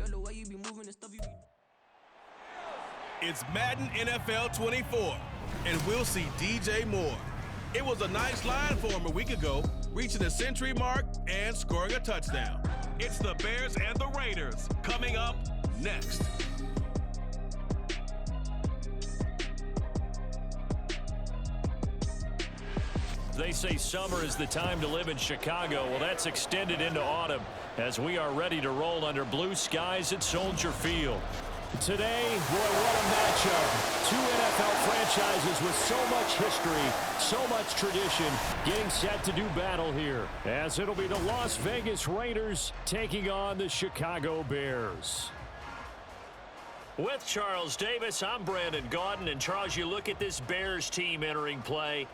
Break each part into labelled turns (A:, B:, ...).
A: Girl, the way you be moving and stuff you be.
B: It's Madden NFL 24, and we'll see DJ Moore. It was a nice line for him a week ago, reaching the century mark and scoring a touchdown. It's the Bears and the Raiders coming up next.
C: They say summer is the time to live in Chicago. Well, that's extended into autumn as we are ready to roll under blue skies at Soldier Field. Today, boy, what a matchup. Two NFL franchises with so much history, so much tradition, getting set to do battle here, as it'll be the Las Vegas Raiders taking on the Chicago Bears. With Charles Davis, I'm Brandon Gaudin, and Charles, you look at this Bears team entering play.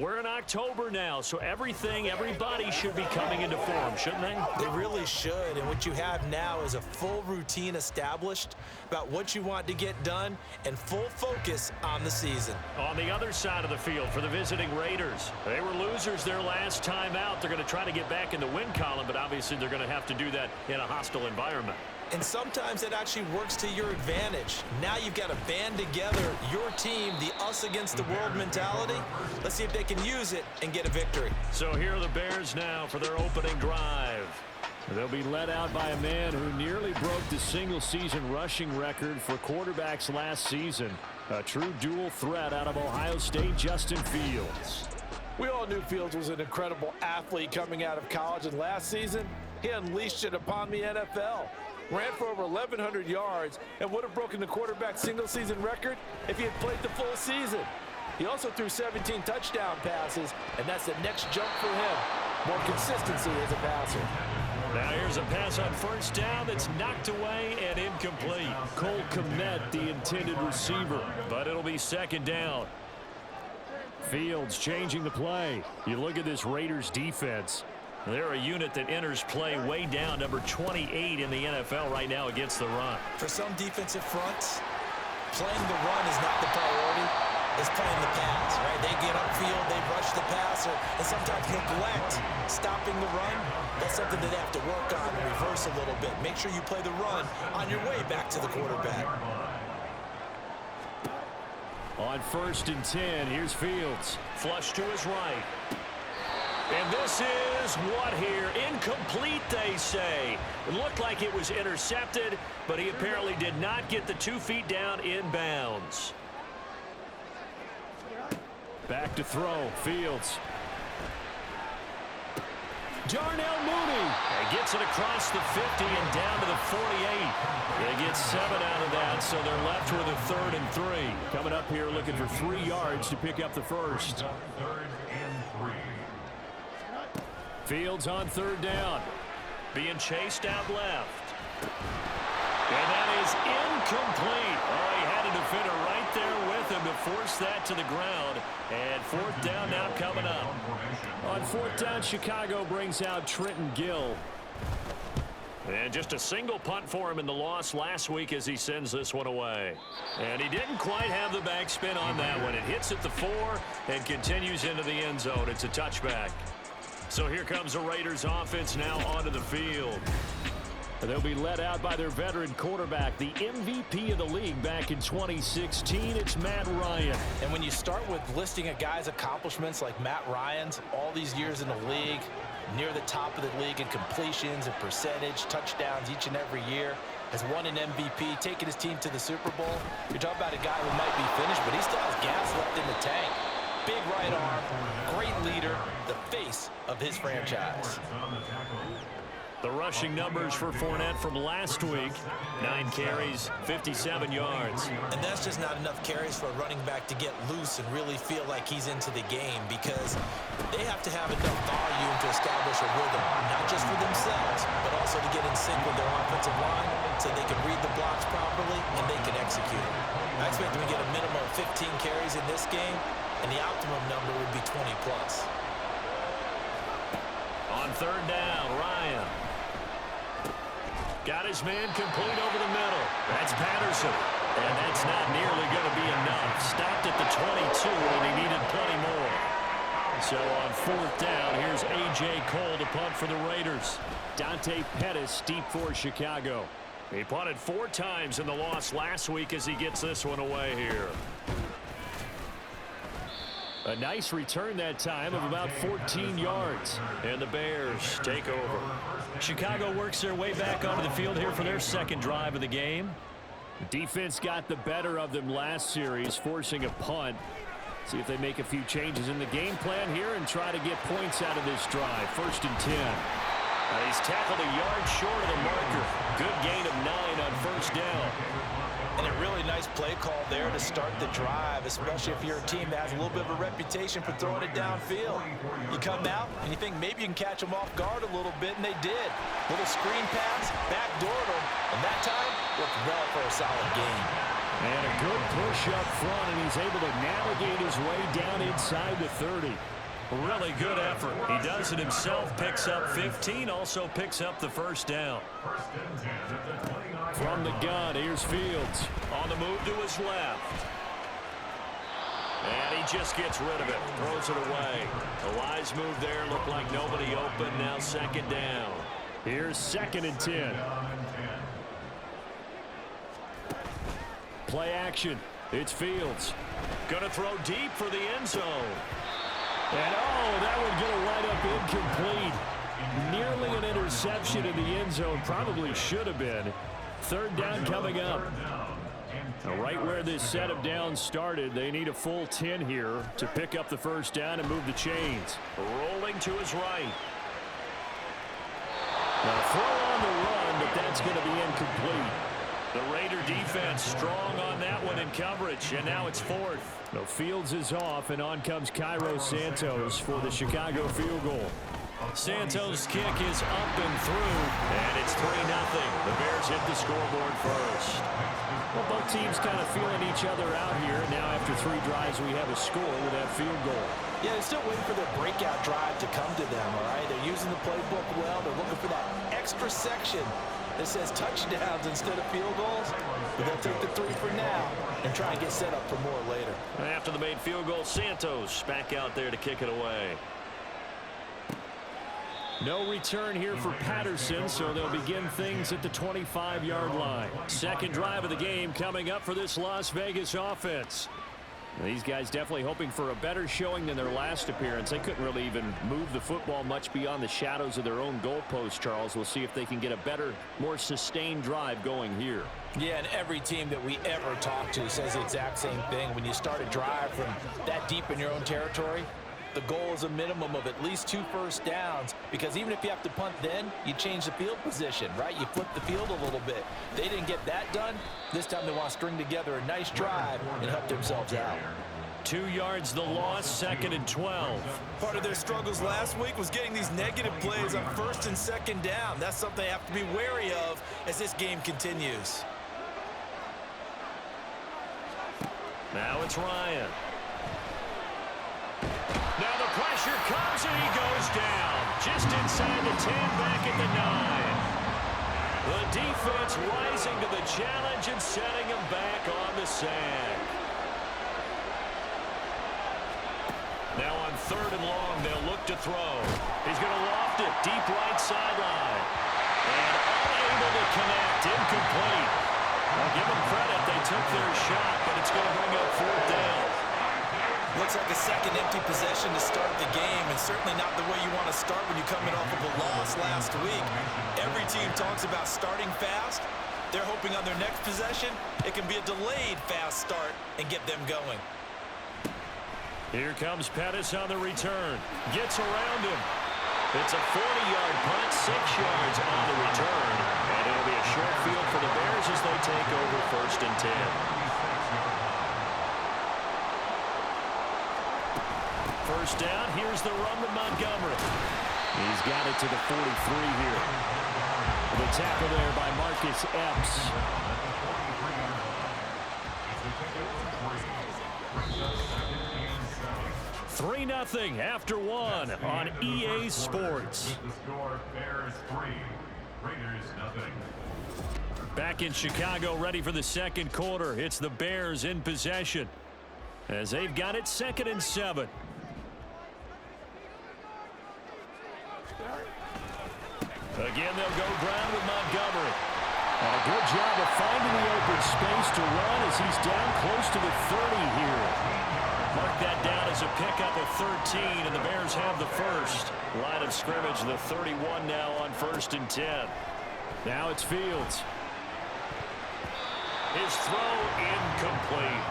C: We're in October now, so everybody should be coming into form, shouldn't they?
D: They really should, and what you have now is a full routine established about what you want to get done and full focus on the season.
C: On the other side of the field for the visiting Raiders, they were losers their last time out. They're going to try to get back in the win column, but obviously they're going to have to do that in a hostile environment.
D: And sometimes it actually works to your advantage. Now you've got to band together your team, the us against the world mentality. Let's see if they can use it and get a victory.
C: So here are the Bears now for their opening drive. They'll be led out by a man who nearly broke the single-season rushing record for quarterbacks last season. A true dual threat out of Ohio State, Justin Fields.
E: We all knew Fields was an incredible athlete coming out of college, and last season, he unleashed it upon the NFL. Ran for over 1,100 yards and would have broken the quarterback single-season record if he had played the full season. He also threw 17 touchdown passes, and that's the next jump for him. More consistency as a passer.
C: Now here's a pass on first down that's knocked away and incomplete. Cole Kmet, the intended receiver, but it'll be second down. Fields changing the play. You look at this Raiders defense. They're a unit that enters play way down, number 28 in the NFL right now against the run.
D: For some defensive fronts, playing the run is not the priority. It's playing the pass, right? They get upfield, they rush the passer, and sometimes neglect stopping the run. That's something that they have to work on and reverse a little bit. Make sure you play the run on your way back to the quarterback.
C: On 1st and 10, here's Fields. Flush to his right. And this is what here? Incomplete, they say. It looked like it was intercepted, but he apparently did not get the 2 feet down in bounds. Back to throw, Fields. Darnell Mooney. He gets it across the 50 and down to the 48. They get 7 out of that, so they're left with a 3rd and 3. Coming up here looking for 3 yards to pick up the first. Fields on 3rd down. Being chased out left. And that is incomplete. Oh, he had a defender right there with him to force that to the ground. And 4th down now coming up. On 4th down, Chicago brings out Trenton Gill. And just a single punt for him in the loss last week as he sends this one away. And he didn't quite have the backspin on that one. It hits at the 4 and continues into the end zone. It's a touchback. So here comes the Raiders offense now onto the field. They'll be led out by their veteran quarterback, the MVP of the league back in 2016. It's Matt Ryan.
D: And when you start with listing a guy's accomplishments like Matt Ryan's, all these years in the league, near the top of the league in completions and percentage, touchdowns each and every year, has won an MVP, taken his team to the Super Bowl. You're talking about a guy who might be finished, but he still has gas left in the tank. Big right arm, great leader, the face of his franchise.
C: The rushing numbers for Fournette from last week, 9 carries, 57 yards.
D: And that's just not enough carries for a running back to get loose and really feel like he's into the game, because they have to have enough volume to establish a rhythm, not just for themselves, but also to get in sync with their offensive line so they can read the blocks properly and they can execute. I expect them to get a minimum of 15 carries in this game, and the optimum number would be 20 plus.
C: On 3rd down, Ryan. Got his man complete over the middle. That's Patterson. And that's not nearly going to be enough. Stopped at the 22, and he needed plenty more. So on 4th down, here's A.J. Cole to punt for the Raiders. Dante Pettis deep for Chicago. He punted 4 times in the loss last week as he gets this one away here. A nice return that time of about 14 yards. And the Bears take over.
A: Chicago works their way back onto the field here for their second drive of the game.
C: Defense got the better of them last series, forcing a punt. See if they make a few changes in the game plan here and try to get points out of this drive. 1st and 10. He's tackled a yard short of the marker. Good gain of 9 on 1st down.
D: And a really nice play call there to start the drive, especially if you're a team that has a little bit of a reputation for throwing it downfield. You come out and you think maybe you can catch them off guard a little bit, and they did. Little screen pass, backdoored them, and that time worked well for a solid gain.
C: And a good push up front, and he's able to navigate his way down inside the 30.
A: Really good effort. He does it himself, picks up 15, also picks up the 1st down.
C: From the gun, here's Fields.
A: On the move to his left.
C: And he just gets rid of it, throws it away. A wise move there, looked like nobody open, now 2nd down. Here's 2nd and 10. Play action. It's Fields.
A: Gonna throw deep for the end zone.
C: And that one gonna wind up incomplete. Nearly an interception in the end zone. Probably should have been. 3rd down coming up. Now right where this set of downs started, they need a full 10 here to pick up the 1st down and move the chains.
A: Rolling to his right.
C: Now throw on the run, but that's going to be incomplete.
A: The Raider defense strong on that one in coverage, and now it's 4th.
C: No, Fields is off, and on comes Cairo Santos for the Chicago field goal.
A: Santos' kick is up and through, and it's 3-0. The Bears hit the scoreboard first.
C: Well, both teams kind of feeling each other out here. Now after 3 drives, we have a score with that field goal.
D: Yeah, they're still waiting for their breakout drive to come to them, all right? They're using the playbook well. They're looking for that extra section that says touchdowns instead of field goals. But they'll take the 3 for now and try and get set up for more later.
A: After the made field goal, Santos back out there to kick it away.
C: No return here for Patterson, so they'll begin things at the 25-yard line. 2nd drive of the game coming up for this Las Vegas offense. These guys definitely hoping for a better showing than their last appearance. They couldn't really even move the football much beyond the shadows of their own goalpost, Charles. We'll see if they can get a better, more sustained drive going here.
D: Yeah, and every team that we ever talk to says the exact same thing. When you start a drive from that deep in your own territory, the goal is a minimum of at least 2 first downs, because even if you have to punt then, you change the field position, right? You flip the field a little bit. They didn't get that done. This time they want to string together a nice drive and help themselves out.
A: 2 yards the loss, 2nd and 12.
E: Part of their struggles last week was getting these negative plays on 1st and 2nd down. That's something they have to be wary of as this game continues.
A: Now it's Ryan. Now the pressure comes and he goes down. Just inside the 10, back at the 9. The defense rising to the challenge and setting him back on the sack. Now on 3rd and long, they'll look to throw. He's going to loft it deep right sideline. And unable to connect, incomplete. I'll give them credit, they took their shot, but it's going to bring up 4th down.
D: Looks like a second empty possession to start the game, and certainly not the way you want to start when you're coming off of a loss last week. Every team talks about starting fast. They're hoping on their next possession, it can be a delayed fast start and get them going.
A: Here comes Pettis on the return. Gets around him. It's a 40-yard punt, 6 yards on the return. And it'll be a short field for the Bears as they take over 1st and 10. First down, here's the run to Montgomery.
C: He's got it to the 43 here. The tackle there by Marcus Epps.
A: Three 3-0 after 1 on EA Sports. Back in Chicago, ready for the 2nd quarter. It's the Bears in possession as they've got it 2nd and 7. Again, they'll go ground with Montgomery.
C: And a good job of finding the open space to run as he's down close to the 30 here. Mark that down as a pickup of 13, and the Bears have the first. Line of scrimmage, the 31 now on 1st and 10. Now it's Fields. His throw incomplete.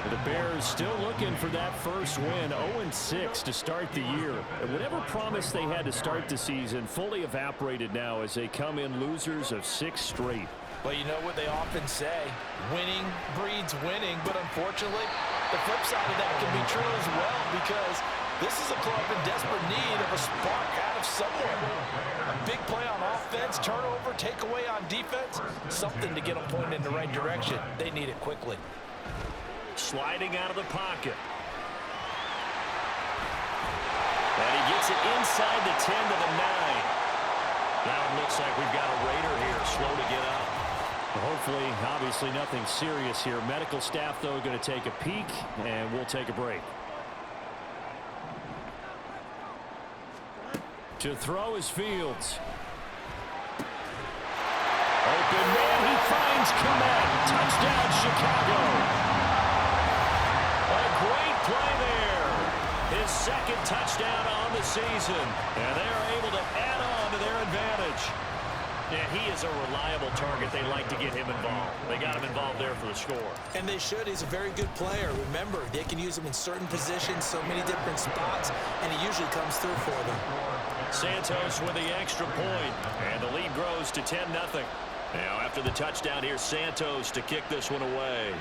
C: The Bears still looking for that first win, 0-6 to start the year. And whatever promise they had to start the season fully evaporated now as they come in losers of 6 straight.
D: Well, you know what they often say, winning breeds winning, but unfortunately, the flip side of that can be true as well, because this is a club in desperate need of a spark out of somewhere. A big play on offense, turnover, takeaway on defense, something to get them pointed in the right direction. They need it quickly.
C: Sliding out of the pocket. And he gets it inside the 10 to the 9. Now it looks like we've got a Raider here, slow to get up. Hopefully, obviously nothing serious here. Medical staff, though, going to take a peek, and we'll take a break. To throw is Fields. Open man, he finds Komet. Touchdown, Chicago. A great play there. His second touchdown on the season. And they're able to add on to their advantage. Yeah, he is a reliable target. They like to get him involved. They got him involved there for the score.
D: And they should. He's a very good player. Remember, they can use him in certain positions, so many different spots, and he usually comes through for them.
C: Santos with the extra point, and the lead grows to 10-0. Now, after the touchdown, here's Santos to kick this one away.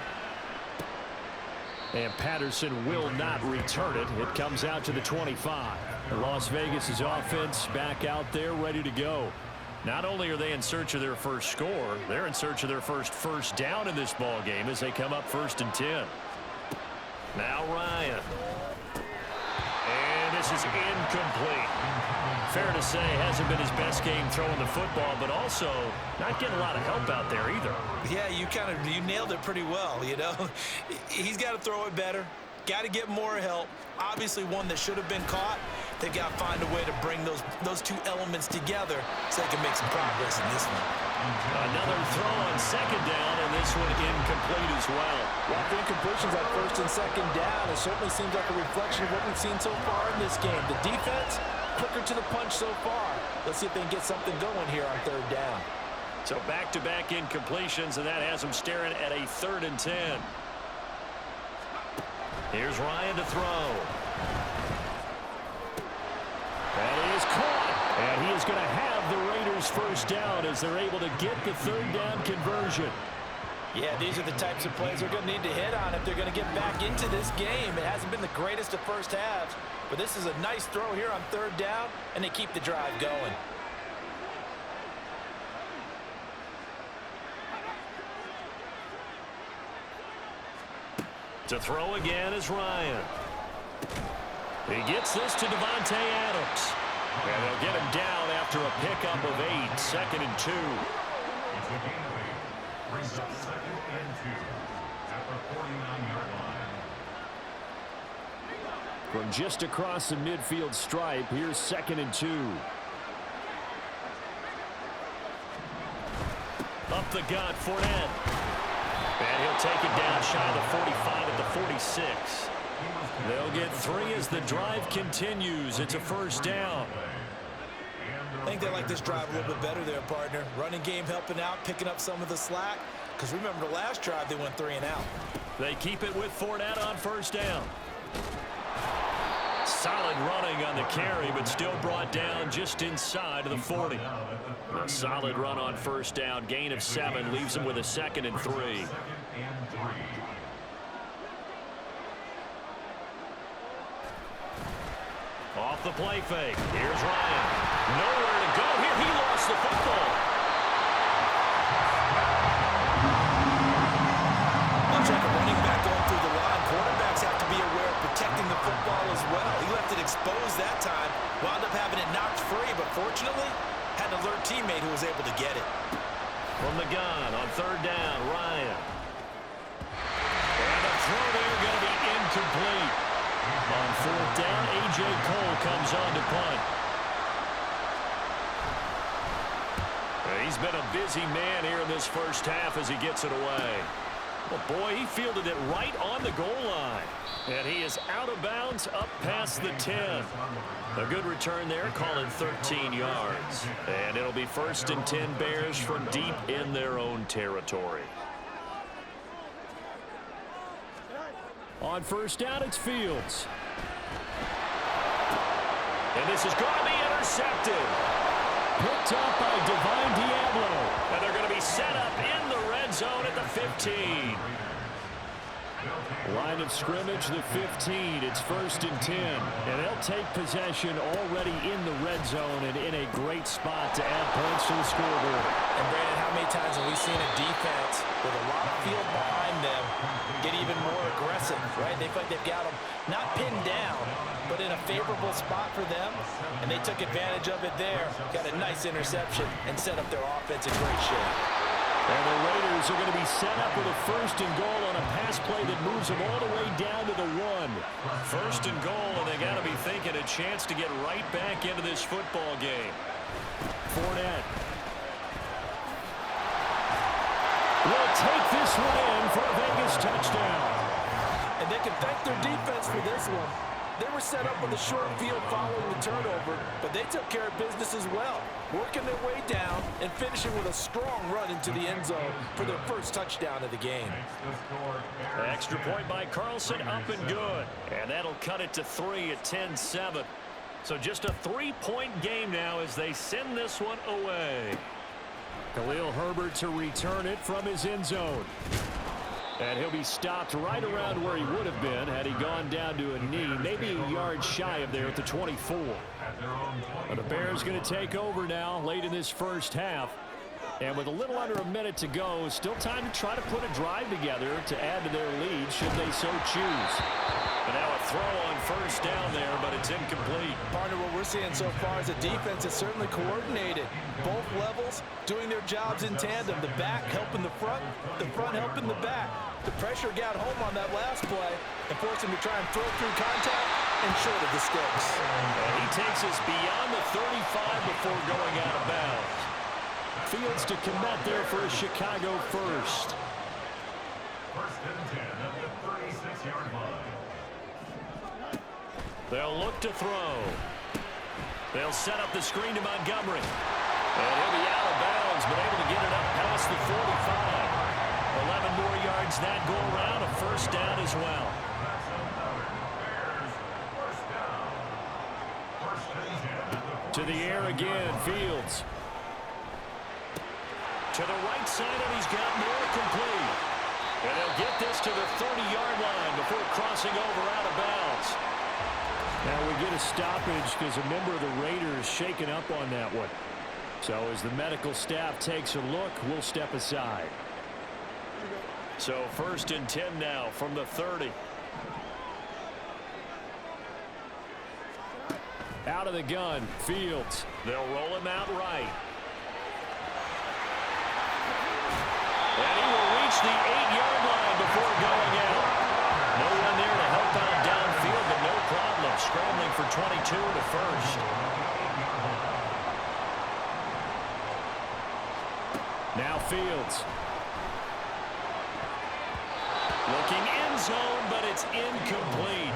C: And Patterson will not return it. It comes out to the 25. Las Vegas' offense back out there ready to go. Not only are they in search of their first score, they're in search of their first down in this ball game as they come up 1st and 10. Now Ryan. And this is incomplete. Fair to say, hasn't been his best game throwing the football, but also not getting a lot of help out there either.
D: Yeah, you nailed it pretty well, you know. He's got to throw it better. Got to get more help. Obviously one that should have been caught. They've got to find a way to bring those two elements together so they can make some progress in this one.
C: Another throw on 2nd down, and this one incomplete as well.
E: Well, the incompletions on 1st and 2nd down, it certainly seems like a reflection of what we've seen so far in this game. The defense, quicker to the punch so far. Let's see if they can get something going here on 3rd down.
C: So back-to-back incompletions, and that has them staring at a 3rd and 10. Here's Ryan to throw. That is caught. And he is going to have the Raiders first down as they're able to get the 3rd down conversion.
D: Yeah, these are the types of plays they're going to need to hit on if they're going to get back into this game. It hasn't been the greatest of first halves, but this is a nice throw here on 3rd down, and they keep the drive going.
C: To throw again is Ryan. He gets this to Devontae Adams. And they'll get him down after a pickup of 8, 2nd and 2.
F: Brings up 2nd and 2 at the 49-yard line.
C: From just across the midfield stripe, here's 2nd and 2. Up the gut, Fournette. And he'll take it down shy of the 45 at the 46. They'll get 3 as the drive continues. It's a 1st down.
D: I think they like this drive a little bit better there, partner. Running game helping out, picking up some of the slack. Because remember, the last drive, they went 3 and out.
C: They keep it with Fournette on 1st down. Solid running on the carry, but still brought down just inside of the 40. A solid run on 1st down. Gain of 7 leaves him with a 2nd and 3. Off the play fake. Here's Ryan. Nowhere to go here. He lost the football.
D: Much like a running back going through the line, quarterbacks have to be aware of protecting the football as well. He left it exposed that time, wound up having it knocked free, but fortunately, had an alert teammate who was able to get it.
C: From the gun on 3rd down, Ryan. And the throw there going to be incomplete. On 4th down, A.J. Cole comes on to punt. He's been a busy man here in this first half as he gets it away. Well, boy, he fielded it right on the goal line. And he is out of bounds up past the 10. A good return there, calling 13 yards. And it'll be 1st and 10 Bears from deep in their own territory. On first down, it's Fields. And this is going to be intercepted. Picked up by Divine Diablo. And they're going to be set up in the red zone at the 15. Line of scrimmage, the 15. It's 1st and 10. And they'll take possession already in the red zone and in a great spot to add points to the scoreboard.
D: And Brandon, how many times have we seen a defense with a lot of field behind them get even more aggressive, right? They feel like they've got them not pinned down, but in a favorable spot for them, and they took advantage of it there. Got a nice interception and set up their offense in great shape.
C: And the Raiders are going to be set up with a 1st and goal on a pass play that moves them all the way down to the 1. 1st and goal, and they got to be thinking a chance to get right back into this football game. Fournette will take this one in for a Vegas touchdown.
E: And they can thank their defense for this one. They were set up with a short field following the turnover, but they took care of business as well, working their way down and finishing with a strong run into the end zone for their first touchdown of the game.
C: Extra point by Carlson, up and good. And that'll cut it to 3 at 10-7. So just a 3-point game now as they send this one away. Khalil Herbert to return it from his end zone. And he'll be stopped right around where he would have been had he gone down to a knee, maybe a yard shy of there at the 24. But the Bears going to take over now late in this first half. And with a little under a minute to go, still time to try to put a drive together to add to their lead should they so choose. And now a throw on 1st down there, but it's incomplete.
E: Partner, what we're seeing so far is the defense is certainly coordinated. Both levels doing their jobs in tandem. The back helping the front helping the back. The pressure got home on that last play and forced him to try and throw through contact and short of the sticks.
C: And he takes us beyond the 35 before going out of bounds. Fields to commit there for a Chicago first.
F: 1st and 10 at the 36-yard line.
C: They'll look to throw. They'll set up the screen to Montgomery. And he'll be out of bounds, but able to get it up past the 45. 11 more yards that go around, a 1st down as well.
F: That's another Bears 1st down. 1st and 10 at the 46.
C: To the air again, Fields. To the right side, and he's got more complete. And they'll get this to the 30-yard line before crossing over out of bounds. Now we get a stoppage because a member of the Raiders shaken up on that one. So as the medical staff takes a look, we'll step aside. So 1st and 10 now from the 30. Out of the gun, Fields. They'll roll him out right. And he will reach the 8-yard line before going out. No one there to help out downfield, but no problem. Scrambling for 22 to 1st. Now Fields. Looking end zone, but it's incomplete.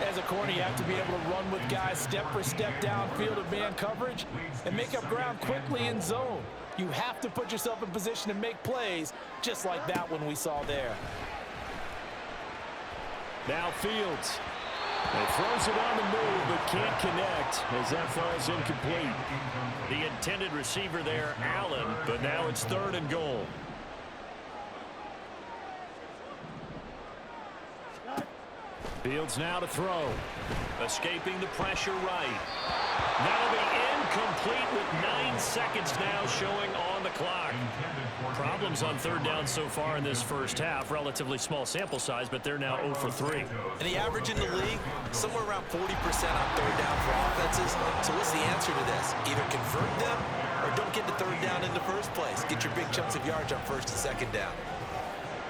E: As a corner, you have to be able to run with guys step for step downfield of man coverage and make up ground quickly in zone. You have to put yourself in position to make plays just like that one we saw there.
C: Now Fields. He throws it on the move, but can't connect as that falls incomplete. The intended receiver there, Allen, but now it's 3rd and goal. Fields now to throw. Escaping the pressure right. That'll be incomplete with 9 seconds now showing on the clock. Problems on 3rd down so far in this first half. Relatively small sample size, but they're now 0 for 3.
D: And the average in the league, somewhere around 40% on 3rd down for offenses. So what's the answer to this? Either convert them or don't get to 3rd down in the first place. Get your big chunks of yards on 1st and 2nd down.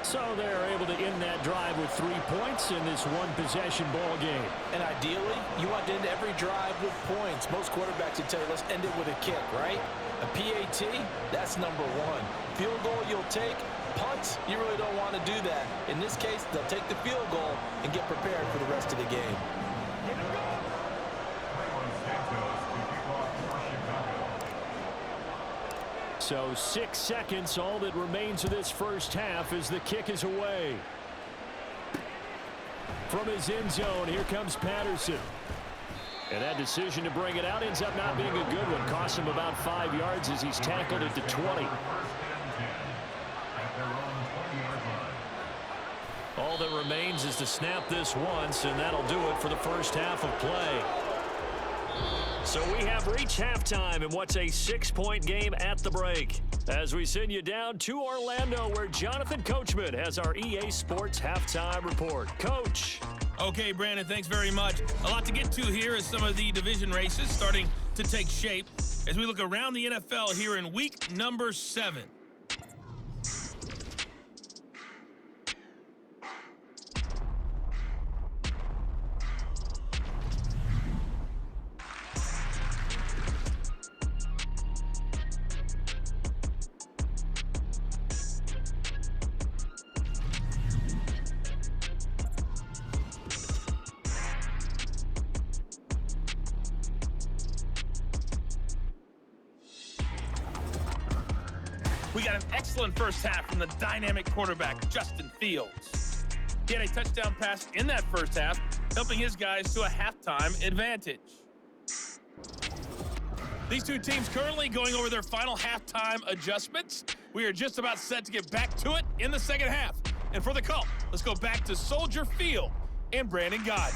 C: So they're able to end that drive with 3 points in this one-possession ball game.
E: And ideally, you want to end every drive with points. Most quarterbacks would tell you, let's end it with a kick, right?
D: A PAT, that's number one. Field goal you'll take. Punts, you really don't want to do that. In this case, they'll take the field goal and get prepared for the rest of the game.
C: So 6 seconds, all that remains of this first half as the kick is away. From his end zone, here comes Patterson. And that decision to bring it out ends up not being a good one. Costs him about 5 yards as he's tackled at the 20. All that remains is to snap this once, and that'll do it for the first half of play. So we have reached halftime in what's a 6-point game at the break. As we send you down to Orlando, where Jonathan Coachman has our EA Sports halftime report. Coach.
B: Okay, Brandon, thanks very much. A lot to get to here as some of the division races starting to take shape as we look around the NFL here in week number 7. We got an excellent first half from the dynamic quarterback, Justin Fields. He had a touchdown pass in that first half, helping his guys to a halftime advantage. These two teams currently going over their final halftime adjustments. We are just about set to get back to it in the second half. And for the call, let's go back to Soldier Field and Brandon Gaudin.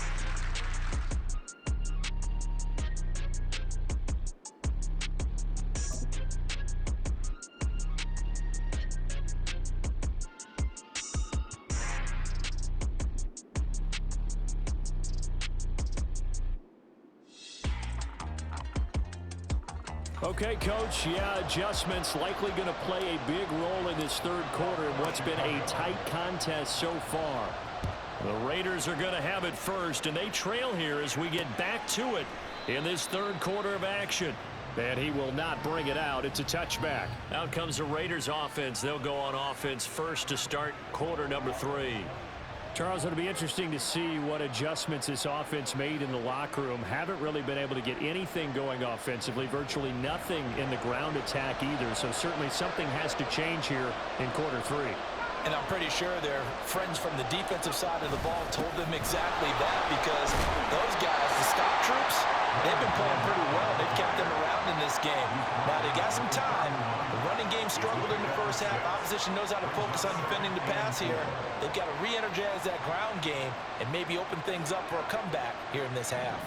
C: Okay, Coach, adjustments likely going to play a big role in this third quarter in what's been a tight contest so far. The Raiders are going to have it first, and they trail here as we get back to it in this third quarter of action. And he will not bring it out. It's a touchback. Out comes the Raiders offense. They'll go on offense first to start quarter number 3. Charles, it'll be interesting to see what adjustments this offense made in the locker room. Haven't really been able to get anything going offensively, virtually nothing in the ground attack either. So certainly something has to change here in quarter 3.
D: And I'm pretty sure their friends from the defensive side of the ball told them exactly that, because those guys, the stop troops, they've been playing pretty well. They've kept them around in this game. Now they got some time. The running game struggled in the first half. Opposition knows how to focus on defending the pass here. They've got to re-energize that ground game and maybe open things up for a comeback here in this half.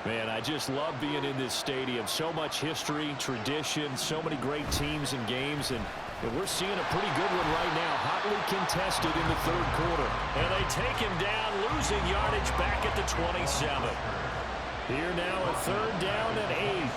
C: Man, I just love being in this stadium. So much history, tradition, so many great teams and games, and we're seeing a pretty good one right now, hotly contested in the third quarter. And they take him down, losing yardage back at the 27. Here now a third down and 8.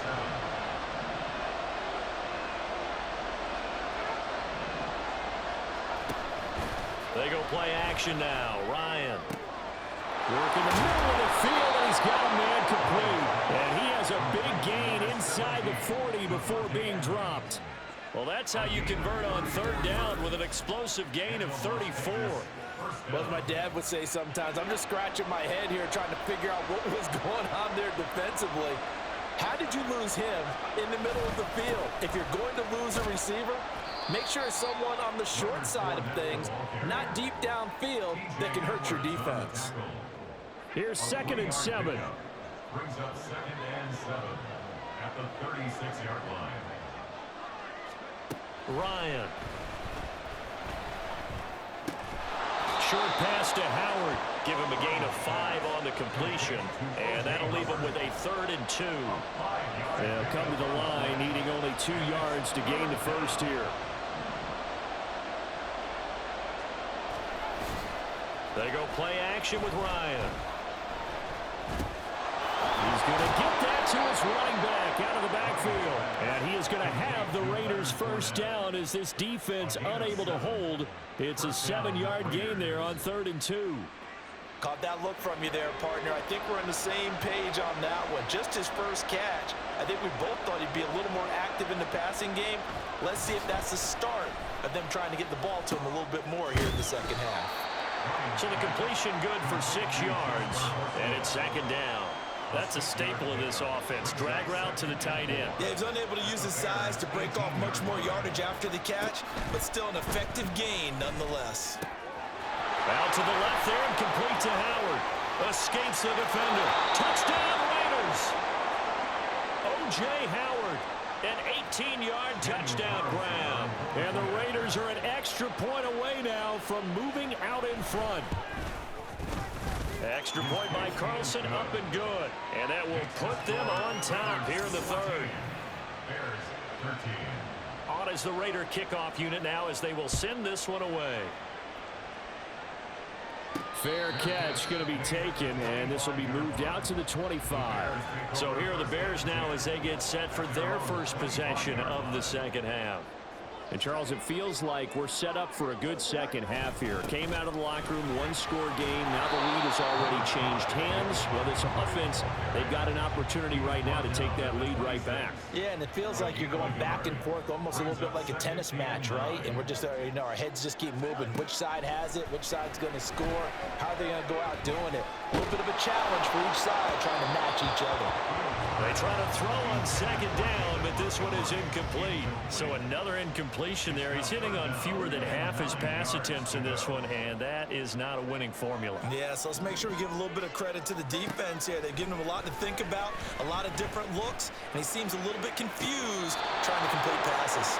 C: They go play action now. Ryan. Work in the middle of the field, and he's got a man complete. And he has a big gain inside the 40 before being dropped. Well, that's how you convert on third down with an explosive gain of 34.
E: Well, as my dad would say sometimes, I'm just scratching my head here trying to figure out what was going on there defensively. How did you lose him in the middle of the field? If you're going to lose a receiver, make sure it's someone on the short side of things, not deep downfield, that can hurt your defense.
C: Here's 2nd and 7.
F: Brings up 2nd and 7 at the 36-yard line.
C: Ryan. Short pass to Howard. Give him a gain of 5 on the completion. And that'll leave him with a 3rd and 2. They'll come to the line, needing only 2 yards to gain the first here. They go play action with Ryan. He's going to get that to his running back out of the backfield. And he is going to have the Raiders first down as this defense unable to hold. It's a 7-yard gain there on 3rd and 2.
D: Caught that look from you there, partner. I think we're on the same page on that one. Just his first catch. I think we both thought he'd be a little more active in the passing game. Let's see if that's the start of them trying to get the ball to him a little bit more here in the second half.
C: So the completion good for 6 yards, and it's second down. That's a staple of this offense. Drag route to the tight end.
D: Yeah, he's unable to use his size to break off much more yardage after the catch, but still an effective gain nonetheless.
C: Out to the left there and complete to Howard. Escapes the defender. Touchdown Raiders. O.J. Howard, an 18-yard touchdown grab. And the Raiders are an extra point away now from moving out in front. Extra point by Carlson, up and good. And that will put them on top here in the third. On is the Raider kickoff unit now as they will send this one away. Fair catch going to be taken, and this will be moved out to the 25. So here are the Bears now as they get set for their first possession of the second half. And, Charles, it feels like we're set up for a good second half here. Came out of the locker room, one-score game. Now the lead has already changed hands. Well, this offense, they've got an opportunity right now to take that lead right back.
D: Yeah, and it feels like you're going back and forth almost a little bit like a tennis match, right? And we're just, our heads just keep moving. Which side has it? Which side's going to score? How are they going to go out doing it? A little bit of a challenge for each side trying to match each other.
C: They try to throw on second down, but this one is incomplete. So another incompletion there. He's hitting on fewer than half his pass attempts in this one, and that is not a winning formula.
D: Yeah, so let's make sure we give a little bit of credit to the defense here. They've given him a lot to think about, a lot of different looks, and he seems a little bit confused trying to complete passes.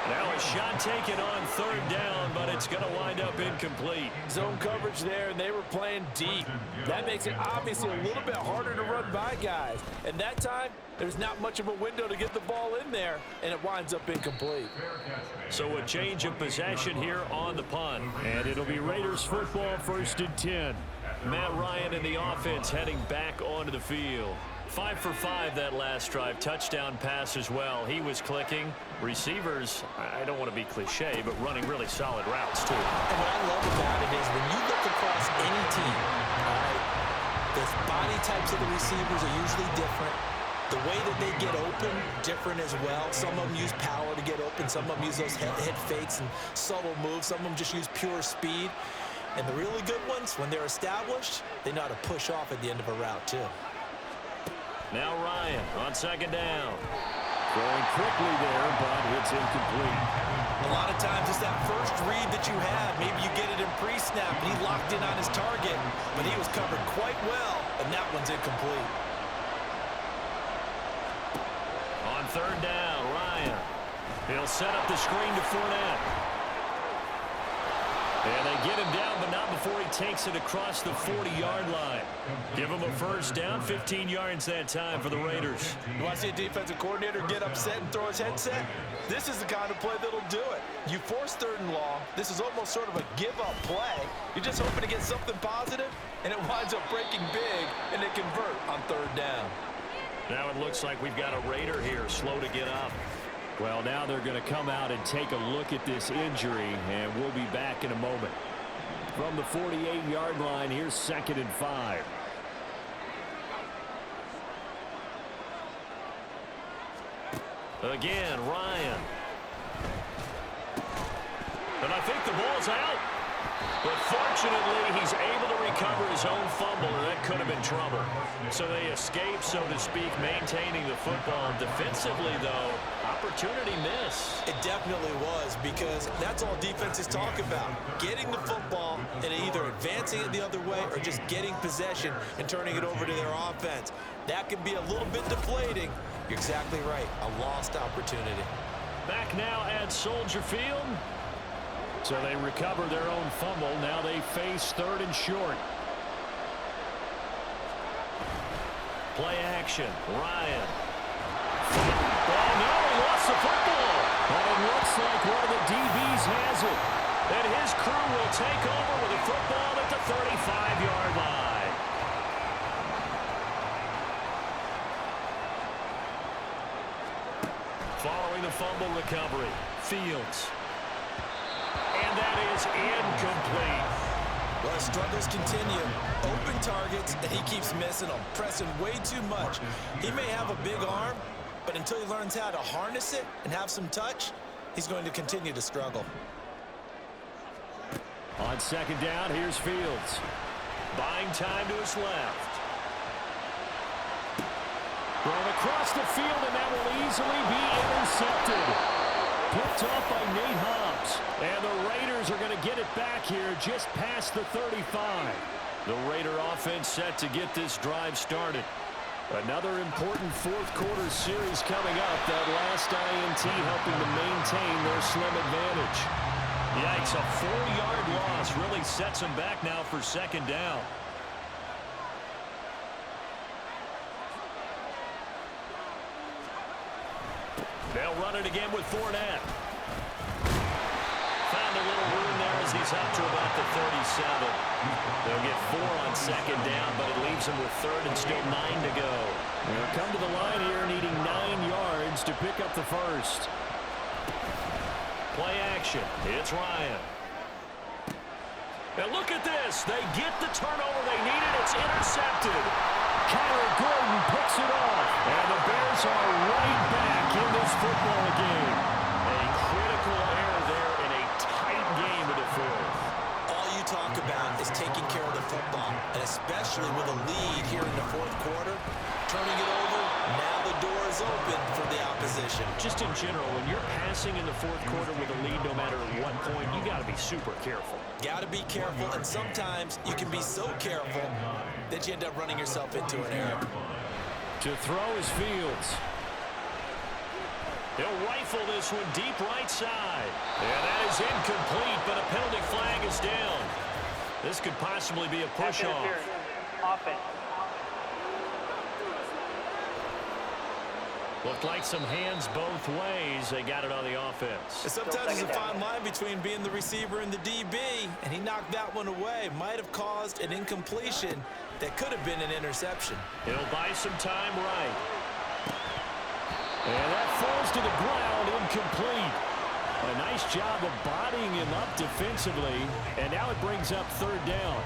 C: Now a shot taken on third down, but it's going to wind up incomplete.
E: Zone coverage there, and they were playing deep. That makes it obviously a little bit harder to run by guys. And that time, there's not much of a window to get the ball in there, and it winds up incomplete.
C: So a change of possession here on the punt. And it'll be Raiders football, 1st and 10. Matt Ryan in the offense heading back onto the field. 5 for 5 that last drive. Touchdown pass as well. He was clicking. Receivers, I don't want to be cliche, but running really solid routes too.
D: And what I love about it is when you look across any team, all right, the body types of the receivers are usually different. The way that they get open, different as well. Some of them use power to get open. Some of them use those head fakes and subtle moves. Some of them just use pure speed. And the really good ones, when they're established, they know how to push off at the end of a route too.
C: Now Ryan on second down. Going quickly there, but it's incomplete.
D: A lot of times it's that first read that you have. Maybe you get it in pre-snap, and he locked in on his target, but he was covered quite well, and that one's incomplete.
C: On third down, Ryan. He'll set up the screen to Fournette. And they get him down, but not before he takes it across the 40-yard line. Give him a first down, 15 yards that time for the Raiders.
D: You want to see a defensive coordinator get upset and throw his headset? This is the kind of play that'll do it. You force third and long. This is almost sort of a give-up play. You're just hoping to get something positive, and it winds up breaking big, and they convert on third down.
C: Now it looks like we've got a Raider here, slow to get up. Well, now they're going to come out and take a look at this injury, and we'll be back in a moment. From the 48-yard line, here's 2nd and 5. Again, Ryan. And I think the ball's out. But fortunately, he's able to recover his own fumble, or that could have been trouble. So they escape, so to speak, maintaining the football. Defensively, though, opportunity miss.
D: It definitely was, because that's all defenses talk about. Getting the football and either advancing it the other way or just getting possession and turning it over to their offense. That can be a little bit deflating. You're exactly right. A lost opportunity.
C: Back now at Soldier Field. So they recover their own fumble. Now they face 3rd and short. Play action. Ryan. Oh, no, he lost the football. And it looks like one of the DBs has it. And his crew will take over with the football at the 35-yard line. Following the fumble recovery, Fields. And that is incomplete.
D: Well, his struggles continue. Open targets, and he keeps missing them, pressing way too much. He may have a big arm, but until he learns how to harness it and have some touch, he's going to continue to struggle.
C: On second down, here's Fields. Buying time to his left. Thrown across the field, and that will easily be intercepted. Picked off by Nate Hobbs. And the Raiders are going to get it back here just past the 35. The Raider offense set to get this drive started. Another important fourth quarter series coming up. That last INT helping to maintain their slim advantage. Yikes, a 4-yard loss really sets them back now for second down. They'll run it again with Fournette. Found a little room there as he's up to about the 37. They'll get 4 on second down, but it leaves them with third and still 9 to go. They'll come to the line here needing 9 yards to pick up the first. Play action. It's Ryan. And look at this. They get the turnover they needed. It's intercepted. Kyler Gordon picks it off. And the Bears are right back in this football game. A critical error there in a tight game in the fourth.
D: All you talk about is taking care of the football, and especially with a lead here in the fourth quarter, turning it over, now the door is open for the opposition.
C: Just in general, when you're passing in the fourth quarter with a lead, no matter at what point, you got to be super careful.
D: Got to be careful, and sometimes you can be so careful that you end up running yourself into an error.
C: To throw is Fields. He'll rifle this one deep right side. And that is incomplete, but a penalty flag is down. This could possibly be a push-off.
G: Offense.
C: Looked like some hands both ways. They got it on the offense.
D: Sometimes there's a fine line between being the receiver and the DB, and he knocked that one away. Might have caused an incompletion that could have been an interception.
C: He'll buy some time right. And that falls to the ground, incomplete. A nice job of bodying him up defensively, and now it brings up third down.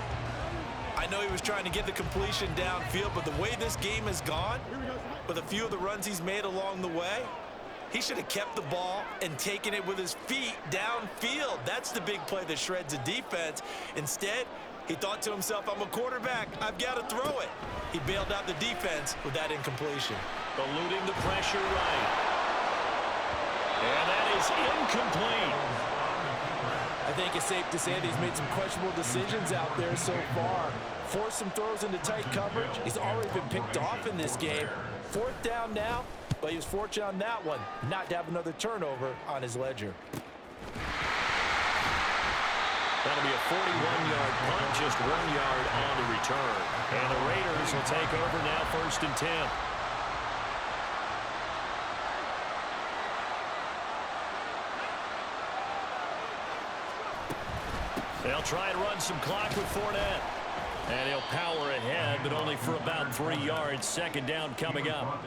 D: I know he was trying to get the completion downfield, but the way this game has gone, with a few of the runs he's made along the way, he should have kept the ball and taken it with his feet downfield. That's the big play that shreds a defense. Instead, he thought to himself, I'm a quarterback, I've got to throw it. He bailed out the defense with that incompletion.
C: Eluding the pressure right. And that is incomplete.
E: I think it's safe to say that he's made some questionable decisions out there so far. Forced some throws into tight coverage. He's already been picked off in this game. Fourth down now, but he was fortunate on that one, not to have another turnover on his ledger.
C: That'll be a 41-yard punt, just 1 yard on the return. And the Raiders will take over now, 1st and 10. They'll try and run some clock with Fournette. And he'll power ahead, but only for about 3 yards. Second down coming up.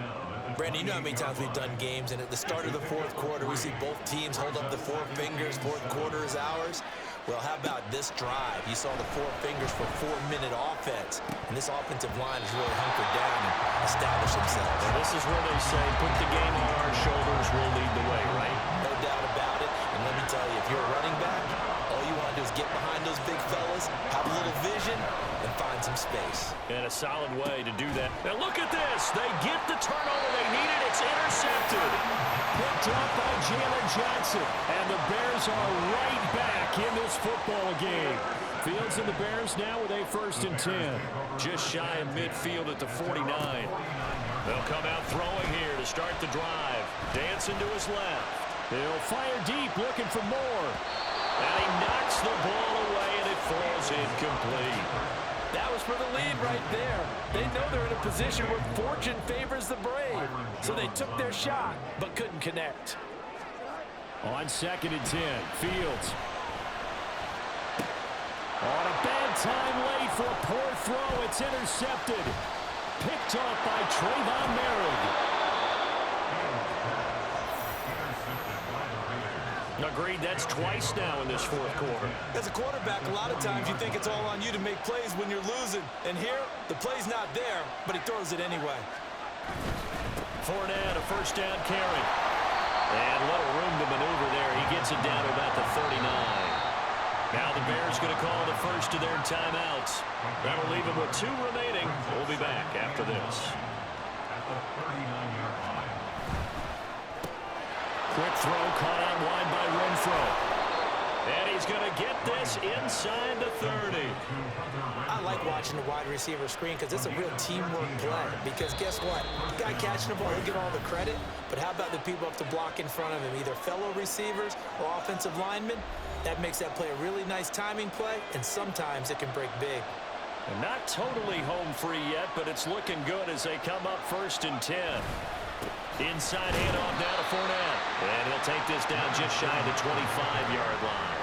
D: Brandon, you know how many times we've done games, and at the start of the fourth quarter, we see both teams hold up the 4 fingers. Fourth quarter is ours. Well, how about this drive? You saw the 4 fingers for 4-minute offense, and this offensive line has really hunkered down and established themselves.
C: And this is where they say, put the game on our shoulders, we'll lead the way, right?
D: No doubt about it. And let me tell you, if you're a running back, all you want to do is get behind those big fellas, have a little vision, and find some space.
C: And a solid way to do that. Now look at this. They get the turnover they needed. It's intercepted. Picked up by Jalen Johnson. And the Bears are right back in this football game. Fields and the Bears now with a 1st and 10. Just shy of midfield at the 49. They'll come out throwing here to start the drive. Dancing to his left. He'll fire deep, looking for more. And he knocks the ball away, and it falls incomplete.
E: That was for the lead right there. They know they're in a position where fortune favors the brave. So they took their shot, but couldn't connect.
C: On 2nd and 10, Fields. On a bad time late for a poor throw. It's intercepted. Picked off by Trayvon Merrick. Agreed, that's twice now in this fourth quarter.
E: As a quarterback, a lot of times you think it's all on you to make plays when you're losing. And here, the play's not there, but he throws it anyway.
C: Fournette, a first down carry. And little room to maneuver there. He gets it down to about the 39. Now the Bears going to call the first of their timeouts. That'll leave them with 2 remaining. We'll be back after this.
F: At the 39-yard line.
C: Quick throw caught out wide by Renfro. And he's going to get this inside the 30.
D: I like watching the wide receiver screen because it's a real teamwork play. Because guess what? The guy catching the ball, he'll get all the credit. But how about the people up to block in front of him, either fellow receivers or offensive linemen? That makes that play a really nice timing play, and sometimes it can break big.
C: And not totally home free yet, but it's looking good as they come up 1st and 10. Inside handoff now to Fournette. And he'll take this down just shy of the 25-yard line.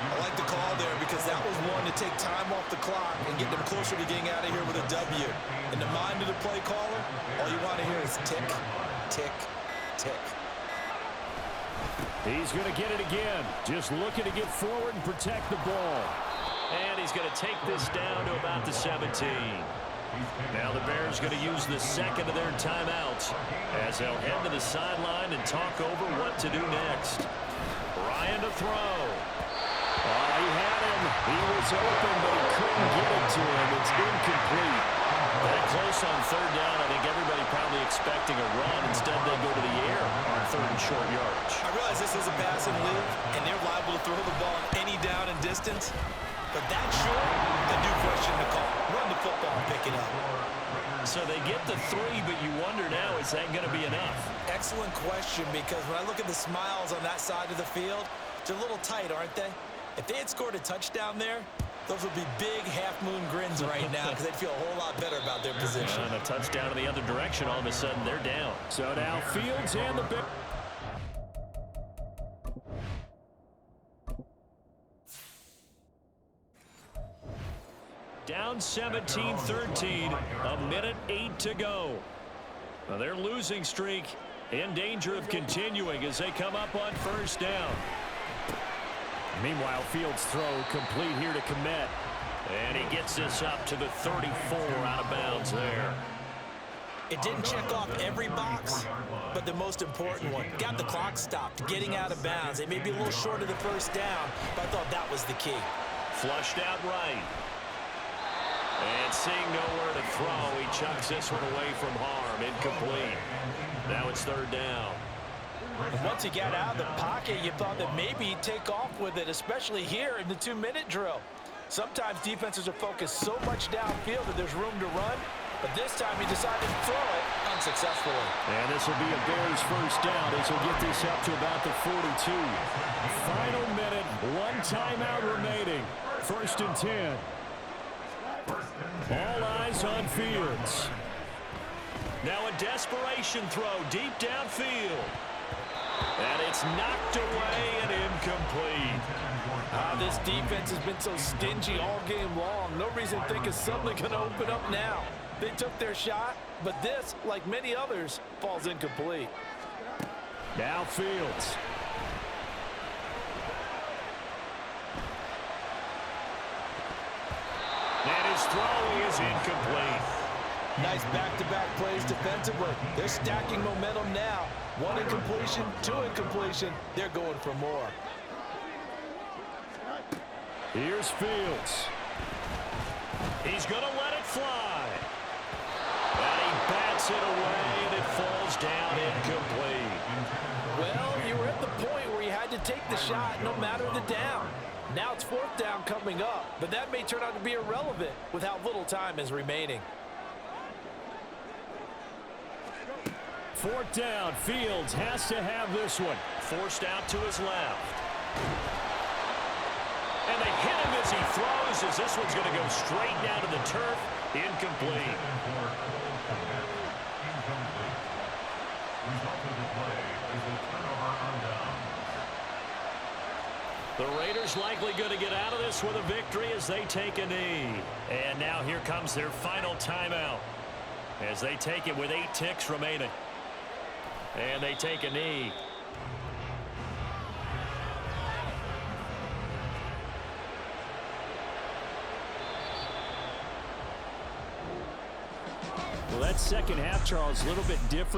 E: I like the call there because that was one to take time off the clock and get them closer to getting out of here with a W. In the mind of the play caller, all you want to hear is tick, tick, tick.
C: He's going to get it again. Just looking to get forward and protect the ball. And he's going to take this down to about the 17. Now the Bears going to use the second of their timeouts as they'll head to the sideline and talk over what to do next. Ryan to throw. Oh, he had him. He was open, but he couldn't get it to him. It's incomplete. That close on 3rd down. I think everybody probably expecting a run. Instead, they go to the air on 3rd and short yardage.
E: I realize this is a passing league, and they're liable to throw the ball on any down and distance. But that short, I do question the call. Run the football and pick it up.
C: So they get the 3, but you wonder now, is that going to be enough?
D: Excellent question, because when I look at the smiles on that side of the field, they're a little tight, aren't they? If they had scored a touchdown there, those would be big half-moon grins right now because they'd feel a whole lot better about their position.
C: And a touchdown in the other direction, all of a sudden they're down. So now Fields and the Bears. Down 17-13, a minute 8 to go. Now their losing streak in danger of continuing as they come up on 1st down. Meanwhile, Fields' throw complete here to commit. And he gets this up to the 34 out of bounds there.
D: It didn't check off every box, but the most important one. Got the clock stopped, getting out of bounds. It may be a little short of the 1st down, but I thought that was the key.
C: Flushed out right. And seeing nowhere to throw, he chucks this one away from harm. Incomplete. Now it's 3rd down.
D: And once he got out of the pocket, you thought that maybe he'd take off with it, especially here in the 2-minute drill. Sometimes defenses are focused so much downfield that there's room to run, but this time he decided to throw it unsuccessfully.
C: And this will be a Bears 1st down as he'll get this up to about the 42. Final minute, 1 timeout remaining. 1st and 10. All eyes on Fields. Now a desperation throw deep downfield. And it's knocked away and incomplete.
E: This defense has been so stingy all game long. No reason to think it's suddenly going to open up now. They took their shot, but this, like many others, falls incomplete.
C: Now Fields. And his throw is incomplete.
E: Nice back-to-back plays defensively. They're stacking momentum now. 1 incompletion, 2 incompletion. They're going for more.
C: Here's Fields. He's going to let it fly. And he bats it away, and it falls down incomplete.
E: Well, you were at the point where you had to take the shot no matter the down. Now it's 4th down coming up, but that may turn out to be irrelevant with how little time is remaining.
C: 4th down, Fields has to have this one. Forced out to his left. And they hit him as he throws, as this one's going to go straight down to the turf. Incomplete. The Raiders likely going to get out of this with a victory as they take a knee. And now here comes their final timeout as they take it with 8 ticks remaining. And they take a knee. that second half, Charles, a little bit different